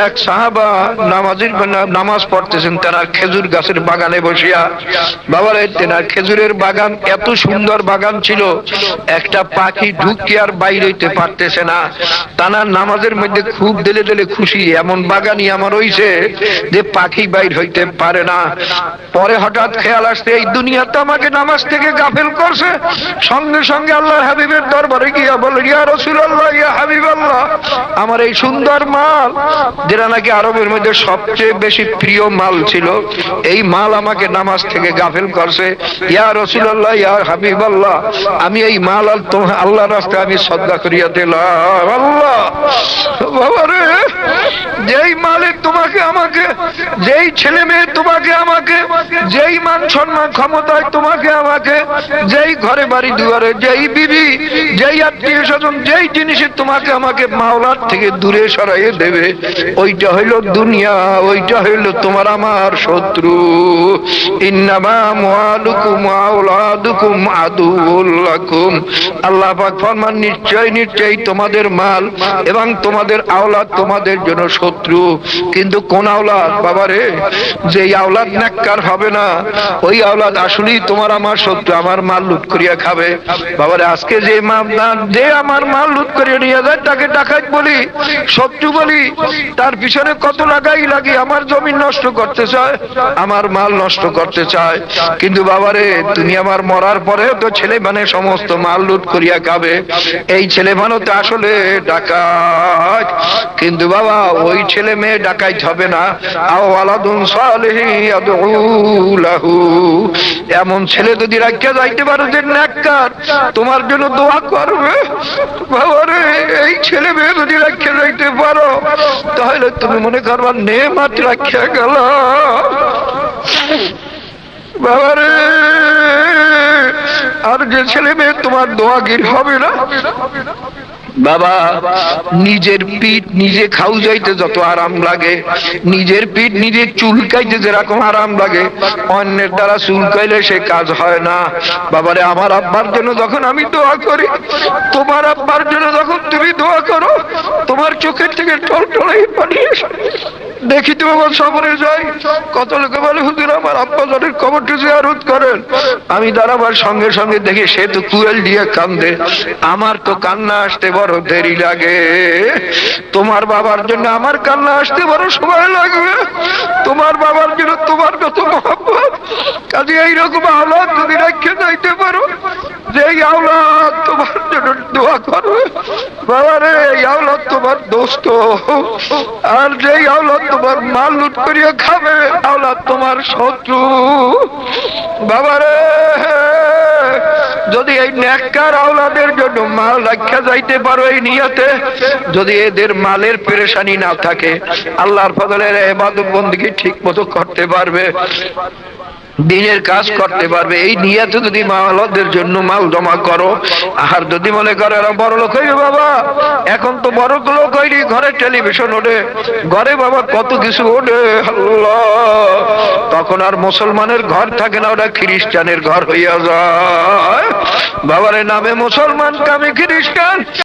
এক সাহাবা নামাজ পড়তেছেন তেনার খেজুর গাছের বাগানে বসিয়া। বাবারে তেনার খেজুরের বাগান এত সুন্দর বাগান ছিল, একটা পাখি ঢুকে আর বাইরে হইতে পারতেছে না। তানার নামাজের মধ্যে খুব দিলে দিলে খুশি, এমন বাগানই আমার হইছে যে পাখি বাইর হইতে পারে না। পরে হঠাৎ খেয়াল আসছে এই দুনিয়াতে আমাকে নামাজ থেকে গাফেল করছে। সঙ্গে সঙ্গে আল্লাহর হাবিবের দরবারে গিয়া বলে, ইয়া রাসূলুল্লাহ, ইয়া হাবিবাল্লাহ, আমার এই সুন্দর মাল, যেটা নাকি আরবের মধ্যে সবচেয়ে বেশি প্রিয় মাল ছিল, এই মাল আমাকে নামাজ থেকে গাফেল করছে। ইয়া রাসূলুল্লাহ, ইয়া হাবিবাল্লাহ, আমি এই মাল আল্লাহর রাস্তায় আমি সদকা করিয়া দিলাম। আল্লাহ বাবারে, যেই মালে তোমাকে আমাকে, যেই ছেলে মেয়ে তোমাকে আমাকে, যেই মান সম্মান ক্ষমতায় তোমাকে আমাকে, যেই ঘরে বাড়ি দুয়ারে, যেই বিবি, যেই আত্মীয় স্বজন, যেই জিনিসে তোমাকে আমাকে মাওলার থেকে দূরে সরাইয়ে দেবে, ওইটা হইল দুনিয়া, ওইটা হইল তোমার আমার শত্রু। ইন্নামা আমওয়ালুকুম ওয়া আওলাদুকুম আদুউল লাকুম, আল্লাহ পাক ফরমান, নিশ্চয় নিশ্চয়ই তোমাদের মাল এবং তোমাদের আওলাদ তোমাদের জন্য শত্রু। কিন্তু কোন আওলাদ বাবারে? যেই আওলাদ নেককার হবে না, ওই আওলাদ আসলেই তোমার আমার শত্রু, আমার মাল লুট করিয়া খাবে। বাবারে, আজকে যে আমার মাল লুট করিয়া নিয়ে যায় তাকে ডাকাত বলি, শত্রু বলি, তার পিছনে কত লাগাই লাগে, আমার জমি নষ্ট করতে চায়, আমার মাল নষ্ট করতে চায়। কিন্তু বাবারে, তুমি আমার মরার পরে তো ছেলে মানে সমস্ত মাল লুট করিয়া খাবে। এই ছেলে মানে তো আসলে ডাকাত। কিন্তু বাবা, ওই ছেলে মেয়ে ডাকাইত হবে না। আও ওয়ালাদুন সালিহিন ইয়াদউ লাহু, এমন ছেলে যদি রাখিয়া যাইতে পারো যে নেককার, তোমার জন্য দোয়া করবে। বাবারে, এই ছেলে মেয়ে যদি রাখিয়া যাইতে পারো, তাহলে তুমি মনে করবা নেমাত রাখিয়া গেল। বাবারে, আর যে ছেলে মেয়ে তোমার দোয়াগির হবে না। বাবা, নিজের পিঠ নিজে খাও যাইতে যত আরাম লাগে, নিজের পিঠ নিজে চুলকাইতে যেরকম আরাম লাগে, অন্যের দ্বারা চুলকাইলে সে কাজ হয় না। বাবারে, আমার আব্বার জন্য যখন আমি দোয়া করি, তোমার আব্বার জন্য যখন তুমি দোয়া করো, তোমার চোখের থেকে টলটলাই পানি আসে। দেখি তুমি আমার সফরে যাই, কত লোকে বলে, হুজুর আমার আব্বা জানের কবরটি জিয়ারত করেন। আমি দাঁড়াবার সঙ্গে সঙ্গে দেখি সে তো কুয়েল দিয়ে কান্দে, আমার তো কান্না আসতে বড় দেরি লাগে। তোমার বাবার জন্য আমার কান্না আসতে বড় সময় লাগবে। তোমার বাবার জন্য তোমার কত মহব্বত, কাজে এইরকম আওলাদ যদি রেখে যাইতে পারো, যেই আওলাদ তোমার জন্য দোয়া করবে, বাবারে, এই আওলাদ তোমার দোস্ত। আর যেই আওলাদ তোমার মাল লুট করিয়া খাবে, আওলাদ তোমার শত্রু। বাবারে, যদি এই নেককার আওলাদের জন্য মাল রাখা যাইতে পারো এই নিয়তে, যদি এদের মালের পেরেশানি না থাকে, আল্লাহর ফজলে ইবাদত বন্দেগী ঠিক মতো করতে পারবে, দিনের কাজ করতে পারবে, এই নিয়তে যদি মাওলাদের জন্য মাল জমা করো। আর যদি মনে করো এরা বড় লোক হইবে, বাবা এখন তো বড় লোক হইনি, ঘরে টেলিভিশন ওঠে, ঘরে বাবা কত কিছু ওঠে, আল্লাহ, তখন আর মুসলমানের ঘর থাকে না, ওটা খ্রিস্টানের ঘর হইয়া যায়। বাবারে, নামে মুসলমান কামে খ্রিস্টান।